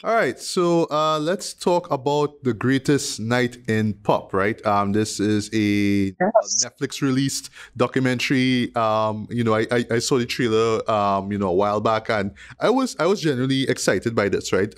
All right, so let's talk about the greatest night in pop, right? This is a Yes. Netflix released documentary. I saw the trailer, a while back, and I was genuinely excited by this, right?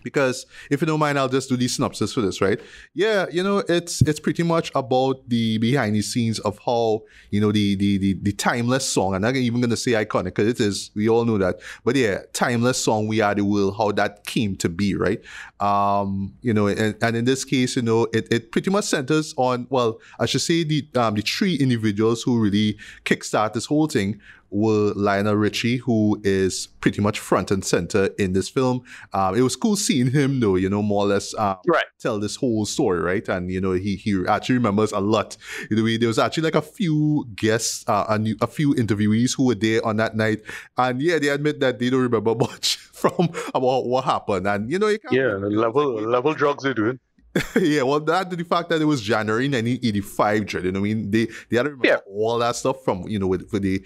Because if you don't mind, I'll just do the synopsis for this, right? Yeah, it's pretty much about the behind the scenes of how the timeless song. I'm not even gonna say iconic because it is. We all know that, but yeah, timeless song "We Are the World," how that came to be, right? And in this case, it pretty much centers on, well, I should say the three individuals who really kickstart this whole thing were Lionel Richie, who is pretty much front and center in this film. It was cool seeing him, though, more or less Right. tell this whole story, right? And he actually remembers a lot. There was actually like a few guests, a few interviewees who were there on that night, and yeah, they admit that they don't remember much from about what happened. And you can't Yeah, blame them, 'cause it's like, level drugs they're doing. yeah, well, that the fact that it was January 1985, Dread, I mean, they had to remember Yeah. all that stuff from with the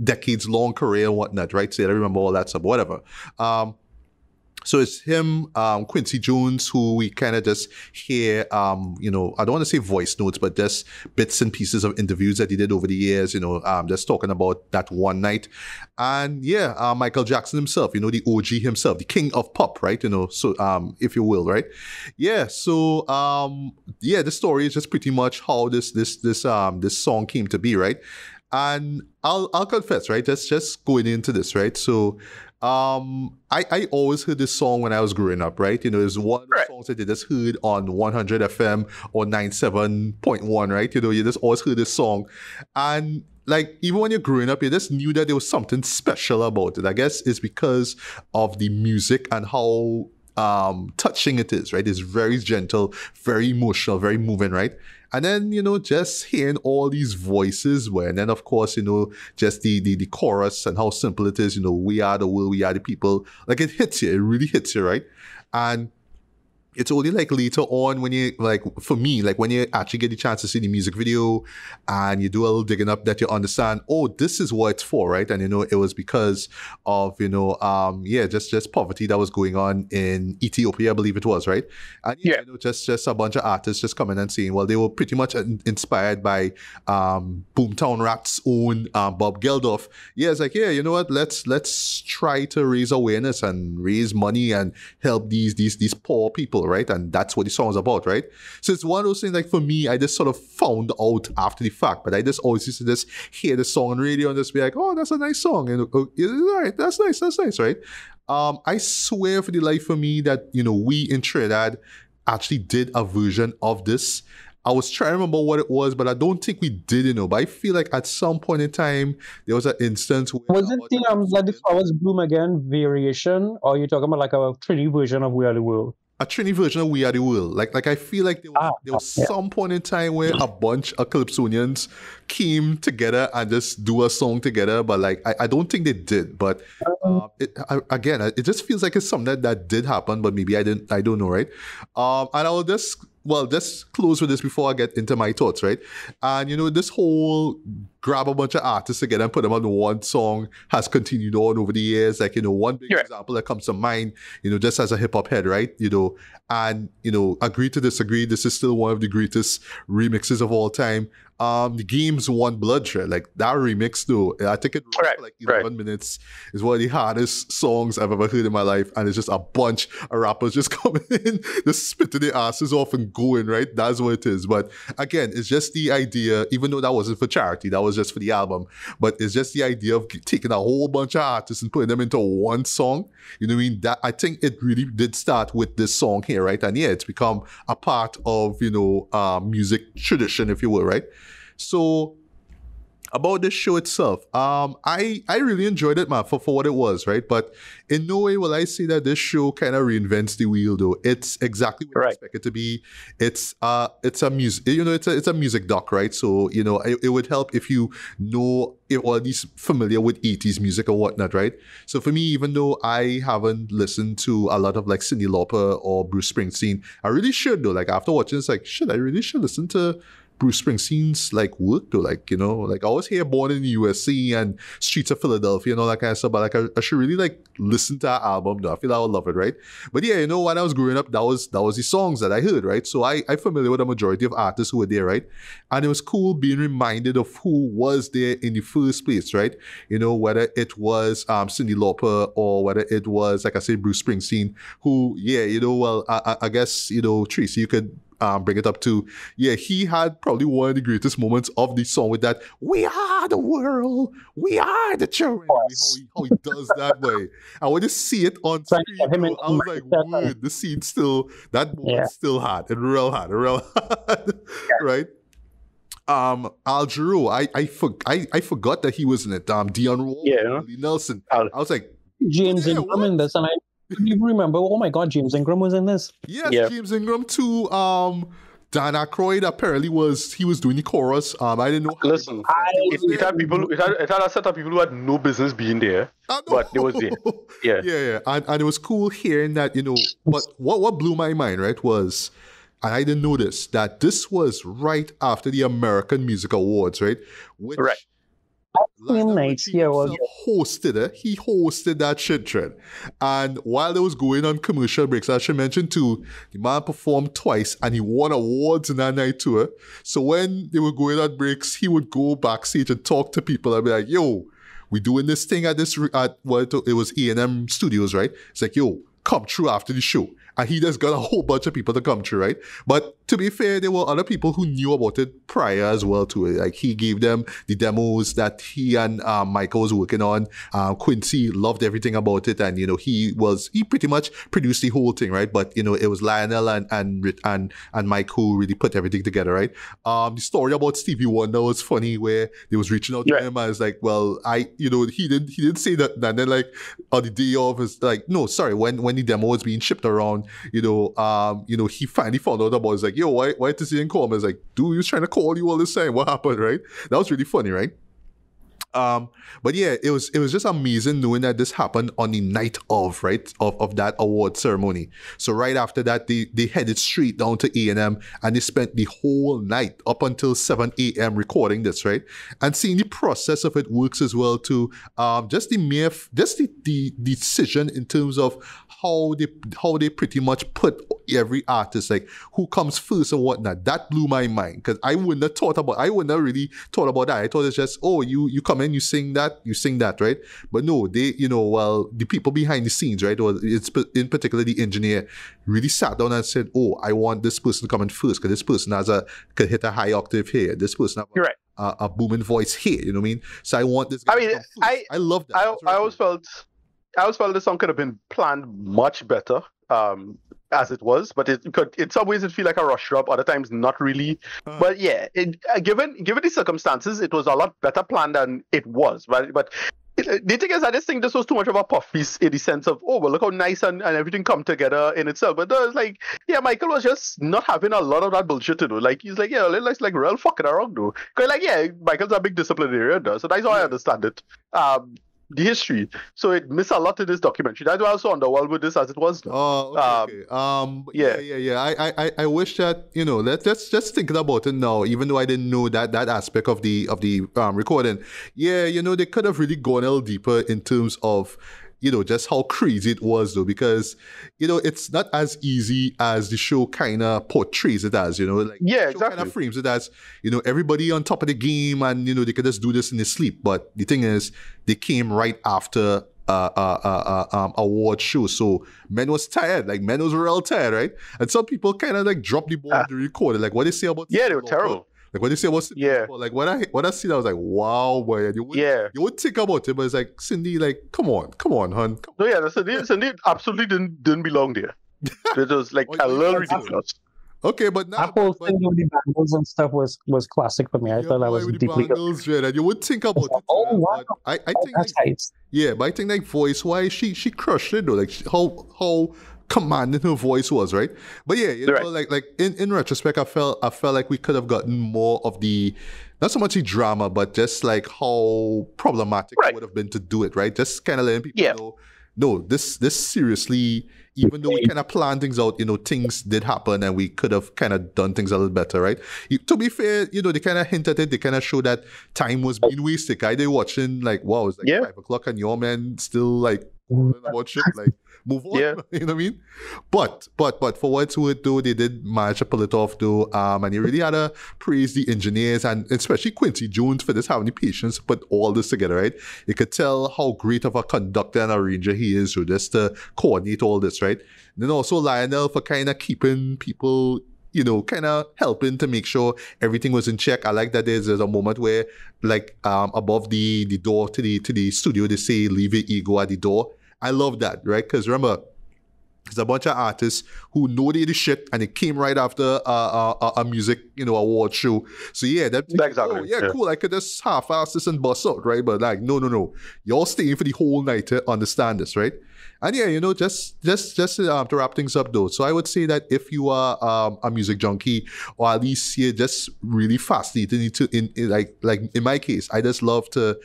decades long career and whatnot, right? So they had to remember all that stuff, whatever. So it's him, Quincy Jones, who we kind of just hear, I don't want to say voice notes, but just bits and pieces of interviews that he did over the years, just talking about that one night. And yeah, Michael Jackson himself, the OG himself, the king of pop, right? So if you will, right? Yeah. So yeah, the story is just pretty much how this song came to be, right? And I'll confess, right? Just going into this, right? So I always heard this song when I was growing up, right? It's one of the Right. songs that you just heard on 100 FM or 97.1, right? You just always heard this song. And like, even when you're growing up, you just knew that there was something special about it. I guess it's because of the music and how touching it is, right? It's very gentle, very emotional, very moving, right? And then, just hearing all these voices, and then of course, just the chorus and how simple it is, we are the world, we are the people. Like, it hits you, it really hits you, right? And it's only like later on when you, like, for me, like when you actually get the chance to see the music video and you do a little digging up, that you understand, oh, this is what it's for, right? And it was because of just poverty that was going on in Ethiopia, I believe it was, right? And Yeah. just a bunch of artists just coming and saying, well, they were pretty much inspired by Boomtown Rat's own Bob Geldof. Yeah, it's like, yeah, you know what? Let's try to raise awareness and raise money and help these poor people, right? And that's what the song is about, right? So it's one of those things, like, for me, I just sort of found out after the fact, but I just always used to just hear the song on radio and just be like, oh, that's a nice song, and oh, yeah, all right, that's nice, right? I swear for the life of me that we in Trinidad actually did a version of this. I was trying to remember what it was, but I don't think we did, but I feel like at some point in time there was an instance where Was it the like the flowers bloom again variation, or are you talking about like a 3D version of We Are the World? a Trini version of We Are the World. Like I feel like there was some point in time where a bunch of Calypsonians came together and just do a song together, but like I don't think they did. But it just feels like it's something that did happen, but maybe I don't know, right? And I will just close with this before I get into my thoughts, right? And this whole grab a bunch of artists together and put them on one song has continued on over the years. Like, one big example that comes to mind, just as a hip hop head, right? And agree to disagree, this is still one of the greatest remixes of all time. The Game's One Blood Trail, like that remix though, I think it runs for like 11 minutes. Is one of the hardest songs I've ever heard in my life, and it's just a bunch of rappers just coming in, just spitting their asses off and going, right? That's what it is. But again, it's just the idea, even though that wasn't for charity, that was just for the album, but it's just the idea of taking a whole bunch of artists and putting them into one song. You know what I mean? That, I think it really did start with this song here, right? And yeah, it's become a part of, music tradition, if you will, right? So about this show itself, I really enjoyed it, man, for what it was, right? But in no way will I say that this show kind of reinvents the wheel, though. It's exactly what I expect it to be. It's a music, it's a music doc, right? So it would help if you know, or at least familiar with 80s music or whatnot, right? So for me, even though I haven't listened to a lot of like Cyndi Lauper or Bruce Springsteen, I really should though. Like after watching, it's like, I really should listen to Bruce Springsteen's like work though. Like, you know, like I was here born in the USC and streets of Philadelphia and all that kind of stuff, but like I should really like listen to that album though. I feel I would love it, right? But yeah, you know, when I was growing up, that was the songs that I heard, right? So I'm familiar with the majority of artists who were there, right? And it was cool being reminded of who was there in the first place, right? You know, whether it was Cyndi Lauper or whether it was, like I said, Bruce Springsteen, who, yeah, you know, well, I guess, you know, Tracy, you could bring it up to, yeah, he had probably one of the greatest moments of the song with that, "We are the world, we are the children." How he does that way. I want to see it on screen. I was like, word, the scene still, that moment still hot, and real hot, right? Al Jarreau, I forgot that he was in it. Dionne Warwick, Willie Nelson. I was like, James Ingram in this, and I couldn't even remember. Oh my God, James Ingram was in this. Yes, James Ingram too. Dan Aykroyd apparently was doing the chorus. I didn't know. Listen, it had people. It had a set of people who had no business being there, but they was there. Yeah, and it was cool hearing that, you know. But what blew my mind, right, was, and I didn't notice that this was right after the American Music Awards, right? Which, right. Hosted it. He hosted that shit trend. And while they was going on commercial breaks, I should mention too, the man performed twice and he won awards in that night too. So when they were going on breaks, he would go backstage and talk to people and be like, "Yo, we doing this thing at this, it was A&M Studios, right? It's like, yo, come through after the show." And he just got a whole bunch of people to come through, right? But to be fair, there were other people who knew about it prior as well to it. Like, he gave them the demos that he and Michael was working on. Quincy loved everything about it, and, you know, he pretty much produced the whole thing, right? But, you know, it was Lionel and Mike who really put everything together, right? The story about Stevie Wonder was funny, where they was reaching out to him. I was like, well, he didn't say that. And then, like, on the day of, it's like, no, sorry, when the demo was being shipped around, he finally found out about it. It's like, yo, why this didn't call me? It's like, dude, he was trying to call you all this time. What happened, right? That was really funny, right? But yeah, it was just amazing knowing that this happened on the night of that award ceremony. So right after that, they headed straight down to A&M and they spent the whole night up until 7 a.m. recording this, right? And seeing the process of it works as well too. Just the decision in terms of how they pretty much put every artist, like who comes first and whatnot. That blew my mind, because I wouldn't have really thought about that. I thought it's just, oh, you come in, you sing that, right? But no, they, the people behind the scenes, right, or it's in particular the engineer, really sat down and said, oh, I want this person to come in first, because this person could hit a high octave here, this person has a booming voice here, you know what I mean? So I want this guy to come first. I love that. I always felt this song could have been planned much better, as it was, but in some ways it feel like a rush job, other times not really. But yeah, given the circumstances, it was a lot better planned than it was. But the thing is, I just think this was too much of a puff piece in the sense of, oh, well, look how nice and everything come together in itself. But it was like, yeah, Michael was just not having a lot of that bullshit to do. Like, he's like, yeah, let's like real fucking around though. Because like, yeah, Michael's a big disciplinarian though, so that's how I understand it. The history, so it missed a lot in this documentary. That's why I was so underwhelmed with this as it was. Okay. Yeah. I wish that, let's just think about it now. Even though I didn't know that aspect of the recording, yeah, they could have really gone a little deeper in terms of, just how crazy it was though, because, it's not as easy as the show kind of portrays it as, like, yeah, exactly. Kind of frames it as, everybody on top of the game and, they could just do this in their sleep. But the thing is, they came right after award show, so men was tired, like men was real tired, right? And some people kind of like dropped the ball to record it. Like, what they say about they were terrible. Like, what they say about like when I see that, I was like, wow, boy. You would think about it, but it's like, Cindy, like, come on, hon. No, yeah, Cindy absolutely didn't belong there. It was like a little ridiculous. Okay, but now that whole thing with the bangles and stuff was classic for me. I thought that was deeply good. Right? And you would think about it. Oh, wow. I think but I think like voice wise, she crushed it though. Like how commanding her voice was, right? But yeah, like in retrospect, I felt like we could have gotten more of the, not so much the drama, but just like how problematic it would have been to do it, right? Just kind of letting people know no, this seriously, even though we kind of planned things out, things did happen and we could have kind of done things a little better, right? To be fair, they kind of hint at it. They kind of show that time was being wasted. I did watching like, wow, it's like 5 o'clock and your man still like about shit, like move on. You know what I mean? But for what it's worth though, they did manage to pull it off though. And you really had to praise the engineers and especially Quincy Jones for this having the patience to put all this together, right? You could tell how great of a conductor and arranger he is, so just to coordinate all this, right? And then also Lionel for kind of keeping people, kind of helping to make sure everything was in check. I like that there's a moment where, like, above the door to the studio, they say, leave your ego at the door. I love that, right? Because remember, there's a bunch of artists who know they the shit and it came right after a music, award show. So yeah, exactly. Cool. I could just half-ass this and bust out, right? But like, no. Y'all staying for the whole night to understand this, right? And yeah, just to wrap things up though. So I would say that if you are a music junkie, or at least you're just really fascinated in like in my case, I just love to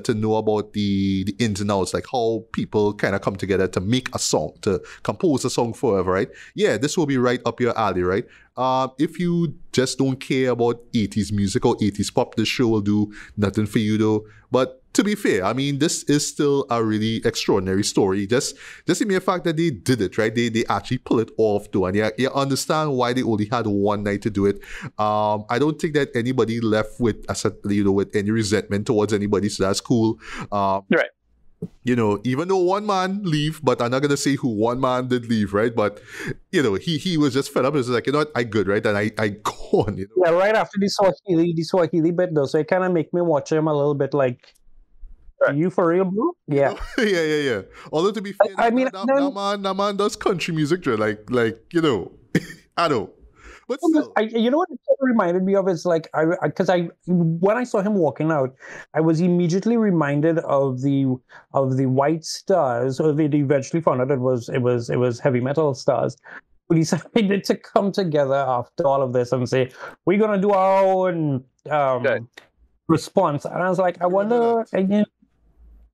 know about the ins and outs, like how people kind of come together to make a song, to compose a song forever, right? Yeah, this will be right up your alley, right? If you just don't care about 80s music or 80s pop, this show will do nothing for you though. But to be fair, I mean, this is still a really extraordinary story. Just the mere fact that they did it, right? They actually pull it off though. And you understand why they only had one night to do it. I don't think that anybody left with, with any resentment towards anybody. So that's cool. Right. Even though one man leave, but I'm not gonna say who one man did leave, right? But he was just fed up. It was like, what, I good, right? And I go on. Yeah, right after the Swahili bit though, so it kind of make me watch him a little bit like, are you for real, bro? Yeah. Yeah. Although to be fair, that man does country music, like I know. But still. You know what it reminded me of is like because when I saw him walking out, I was immediately reminded of the White Stars, or they eventually found out it was heavy metal stars. But he decided to come together after all of this and say, we're gonna do our own response. And I was like, I wonder.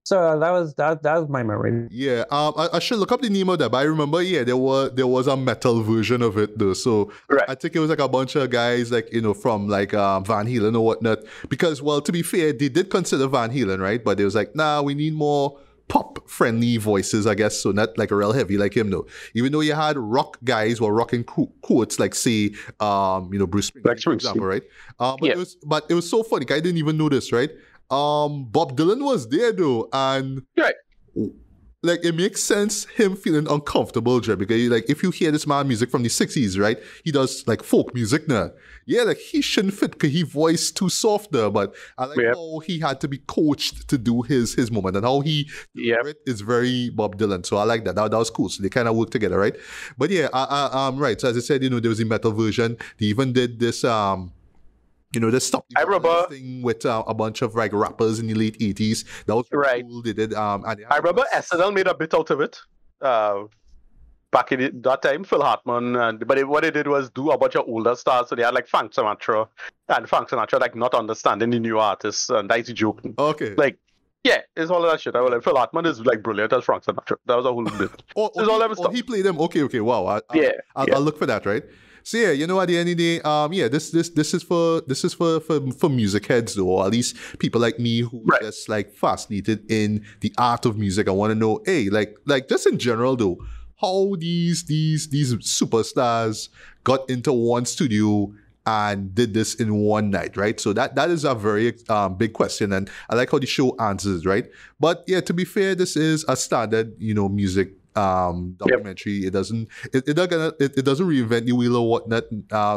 So that was my memory. Yeah, I should look up the name of that, but I remember, there was a metal version of it though. So I think it was like a bunch of guys like from like Van Halen or whatnot. Because well, to be fair, they did consider Van Halen, right? But they was like, nah, we need more pop friendly voices, I guess. So not like a real heavy like him though. Even though you had rock guys were rocking quotes like say Bruce Springsteen, for example, right? But it was so funny. I didn't even know this, right? Bob Dylan was there though, and like it makes sense him feeling uncomfortable, Jay, because like if you hear this man music from the 60s, right? He does like folk music now. Yeah, like he shouldn't fit because he voiced too soft there, but I like how he had to be coached to do his moment and how he it is very Bob Dylan. So I like that. That was cool. So they kind of work together, right? But yeah, right. So as I said, there was a metal version. They even did this they stopped I remember thing with a bunch of like rappers in the late 80s. That was really cool. They did. I remember SNL made a bit out of it back in that time. Phil Hartman, but what they did was do a bunch of older stars. So they had like Frank Sinatra, and Frank Sinatra like not understanding the new artists, and that's the joke. Okay. Like, yeah, it's all of that shit. I was like, Phil Hartman is like brilliant as Frank Sinatra. That was a whole bit. He played them. Okay. Wow. I'll look for that, right? So yeah, at the end of the day, this is for music heads though, or at least people like me who just like fascinated in the art of music. I want to know, hey, like just in general though, how these superstars got into one studio and did this in one night, right? So that is a very big question, and I like how the show answers, right? But yeah, to be fair, this is a standard, music documentary. It doesn't reinvent the wheel or whatnot.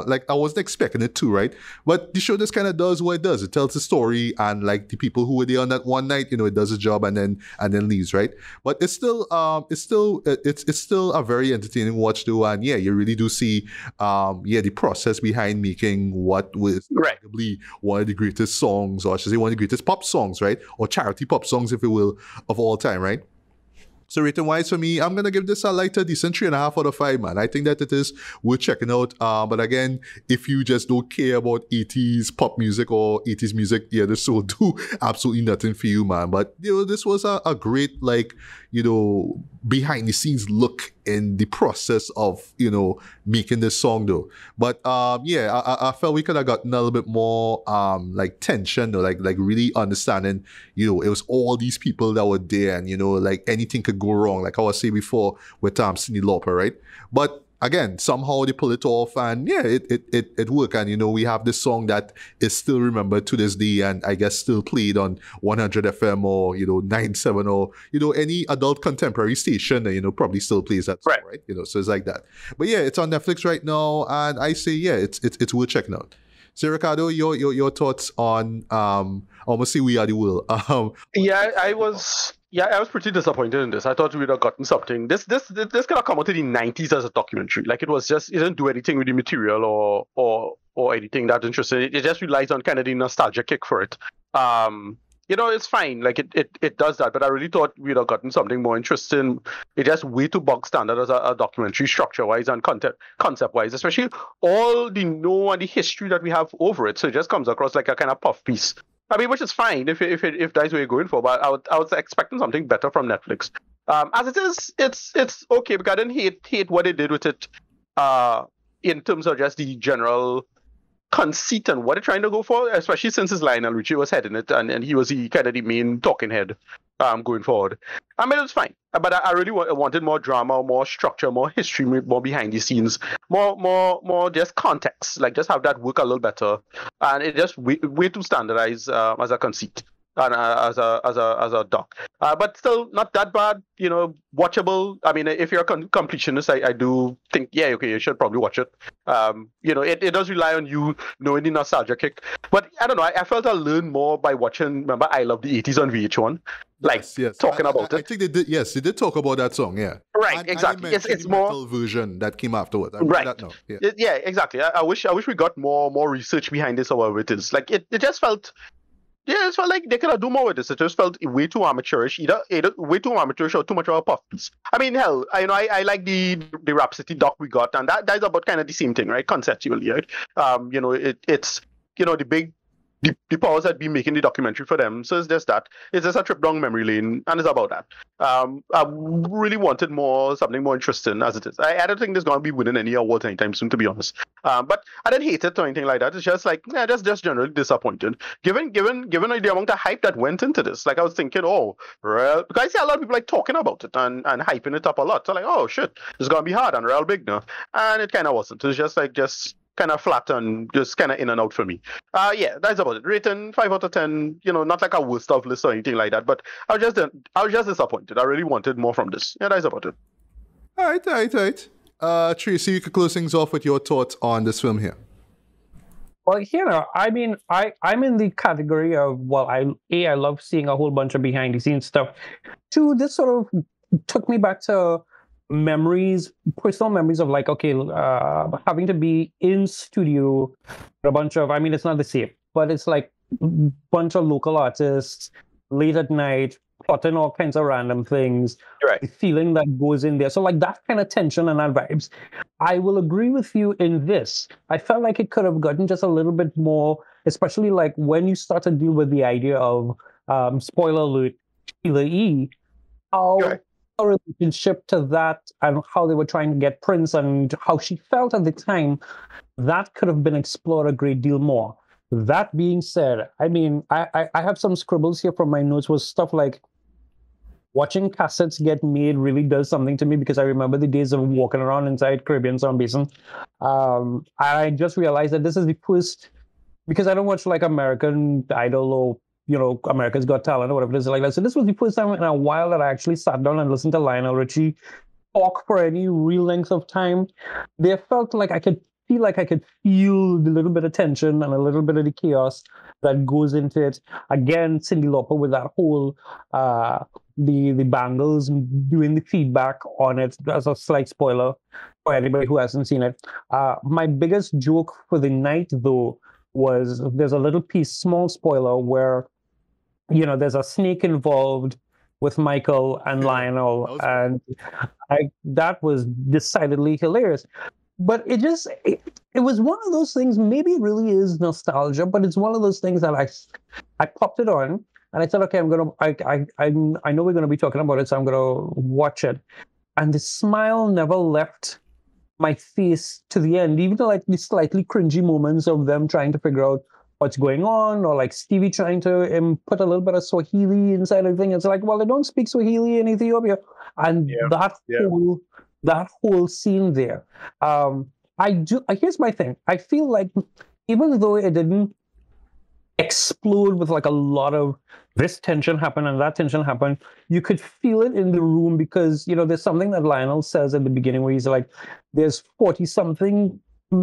Like I wasn't expecting it to, right? But the show just kind of does what it does. It tells the story, and like the people who were there on that one night, it does a job and then leaves, right? But it's still a very entertaining watch though, and yeah, you really do see the process behind making what was arguably one of the greatest songs, or I should say one of the greatest pop songs, right? Or charity pop songs, if you will, of all time, right? So rating wise for me, I'm going to give this a lighter, decent 3.5 out of 5, man. I think that it is worth checking out. But again, if you just don't care about 80s pop music or 80s music, this will do absolutely nothing for you, man. But, this was a great, behind the scenes look in the process of, making this song though. But I felt we could have gotten a little bit more like tension or like really understanding, it was all these people that were there and, like anything could go wrong. Like I was saying before with Cyndi Lauper, right? But again, somehow they pull it off and it worked. And, we have this song that is still remembered to this day and I guess still played on 100 FM or, 97 or, any adult contemporary station, probably still plays that song, right? So it's like that. But yeah, it's on Netflix right now and I say, it's worth checking out. So Ricardo, your thoughts on, almost say We Are the World. I was pretty disappointed in this. I thought we'd have gotten something. This could have come out in the 90s as a documentary. Like it didn't do anything with the material or anything that interesting. It just relies on kind of the nostalgia kick for it. It's fine. Like it does that, but I really thought we'd have gotten something more interesting. It's just way too bog standard as a documentary, structure-wise and concept-wise, especially all the know and the history that we have over it. So it just comes across like a kind of puff piece. I mean, which is fine if that's what you're going for, but I was expecting something better from Netflix. As it is, it's okay because I didn't hate what they did with it. In terms of just the general conceit and what they're trying to go for, especially since it's Lionel Richie was heading it and he was the kind of the main talking head going forward. I mean, it was fine, but I really wanted more drama, more structure, more history, more behind the scenes, more just context, like just have that work a little better. And it just way too standardized as a conceit and as a doc. But still not that bad, watchable. I mean, if you're a completionist, I do think, you should probably watch it. It does rely on you knowing the nostalgia kick. But I don't know, I felt I learned more by watching, remember, I Love the 80s on VH1? Yes. Talking about it. I think they did, yes, they did talk about that song, yeah. Right, exactly. It's more metal version that came afterwards. Right. That now. Yeah, exactly. I wish we got more research behind this or whatever it is. Like, it just felt... Yeah, it felt like they could have do more with this. It just felt way too amateurish, either way too amateurish or too much of a puff piece. I mean, hell, I like the Rhapsody doc we got, and that's about kind of the same thing, right? Conceptually, right? It's the powers that be making the documentary for them. So it's just that. It's just a trip down memory lane, and it's about that. I really wanted something more interesting as it is. I don't think there's going to be winning any awards anytime soon, to be honest. But I didn't hate it or anything like that. It's just like, just generally disappointed. Given the amount of hype that went into this, like I was thinking, because I see a lot of people like talking about it and hyping it up a lot. So like, oh shit, it's going to be hard and real big now. And it kind of wasn't. It's just kind of flat and just kind of in and out for me. That's about it. Rating 5 out of 10. Not like a worst of list or anything like that. But I was just disappointed. I really wanted more from this. Yeah, that's about it. All right. Tracy, you could close things off with your thoughts on this film here. Well, I mean, I'm in the category of, I love seeing a whole bunch of behind the scenes stuff. 2, this sort of took me back to personal memories of like, okay, having to be in studio with a bunch of, I mean, it's not the same, but it's like a bunch of local artists late at night, plotting all kinds of random things, right. The feeling that goes in there. So like that kind of tension and that vibes. I will agree with you in this. I felt like it could have gotten just a little bit more, especially like when you start to deal with the idea of, spoiler alert, Sheila E., how right. a relationship to that and how they were trying to get Prince and how she felt at the time, that could have been explored a great deal more. That being said, I mean, I have some scribbles here from my notes was stuff like watching cassettes get made really does something to me because I remember the days of walking around inside Caribbean Sound Basin. I just realized that this is the first, because I don't watch like American Idol or America's Got Talent or whatever it is like that. So this was the first time in a while that I actually sat down and listened to Lionel Richie talk for any real length of time. There felt like I could feel the little bit of tension and a little bit of the chaos that goes into it. Again, Cyndi Lauper with that whole the bangles doing the feedback on it as a slight spoiler for anybody who hasn't seen it. My biggest joke for the night though was there's a little piece, small spoiler, where there's a snake involved with Michael and Lionel, and that was decidedly hilarious. But it was one of those things, maybe it really is nostalgia, but it's one of those things that I popped it on And I said, okay, I know we're gonna be talking about it, so I'm gonna watch it. And the smile never left my face to the end, even though like the slightly cringy moments of them trying to figure out what's going on, or like Stevie trying to put a little bit of Swahili inside of the thing. It's like, well, they don't speak Swahili in Ethiopia, and that whole scene there. Here's my thing. I feel like even though it didn't explode with like a lot of this tension happened and that tension happened, you could feel it in the room, because there's something that Lionel says at the beginning where he's like, there's 40 something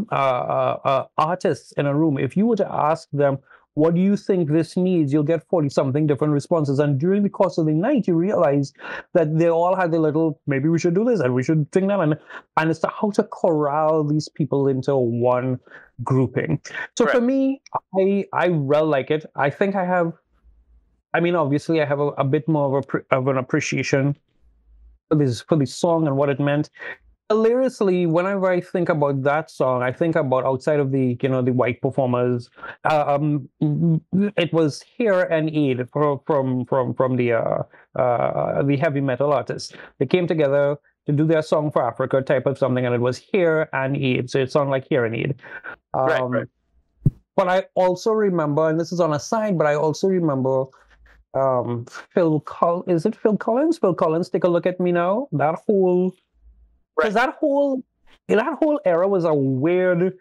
artists in a room. If you were to ask them, what do you think this needs, you'll get 40 something different responses. And during the course of the night, you realize that they all had their little, maybe we should do this and we should think that, and it's how to corral these people into one grouping. So for me, I really like it. I think obviously I have a bit more of an appreciation for this song and what it meant. Lyrically, whenever I think about that song, I think about, outside of the the white performers, it was Here and Aid from the heavy metal artists. They came together to do their song for Africa type of something, and it was Here and Aid, so it sounded like Here and Aid. Right. But I also remember, and this is on a side, but I also remember Phil Collins, Take a Look at Me Now. That whole Because that whole era was a weird,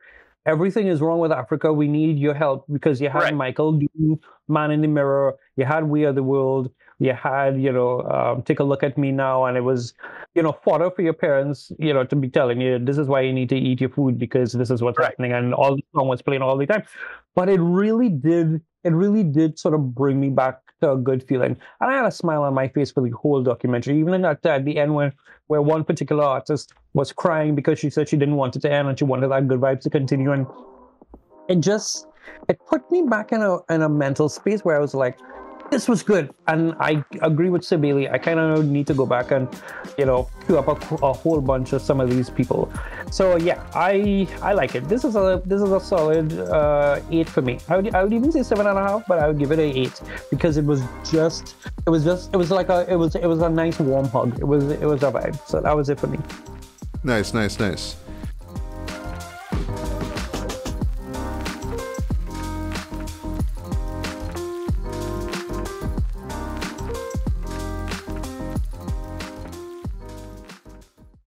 everything is wrong with Africa, we need your help, because you had Michael do Man in the Mirror, you had We Are the World, you had, Take a Look at Me Now, and it was, fodder for your parents, to be telling you, this is why you need to eat your food, because this is what's happening, and all the song was playing all the time. But it really did sort of bring me back to a good feeling. And I had a smile on my face for the whole documentary, even at the end where one particular artist was crying because she said she didn't want it to end and she wanted that good vibes to continue. And it put me back in a mental space where I was like, this was good. And I agree with Sibeli. I kind of need to go back and, queue up a whole bunch of some of these people. So yeah, I like it. This is a solid 8 for me. I would even say 7.5, but I would give it an 8, because it was a nice warm hug. It was a vibe. So that was it for me. Nice.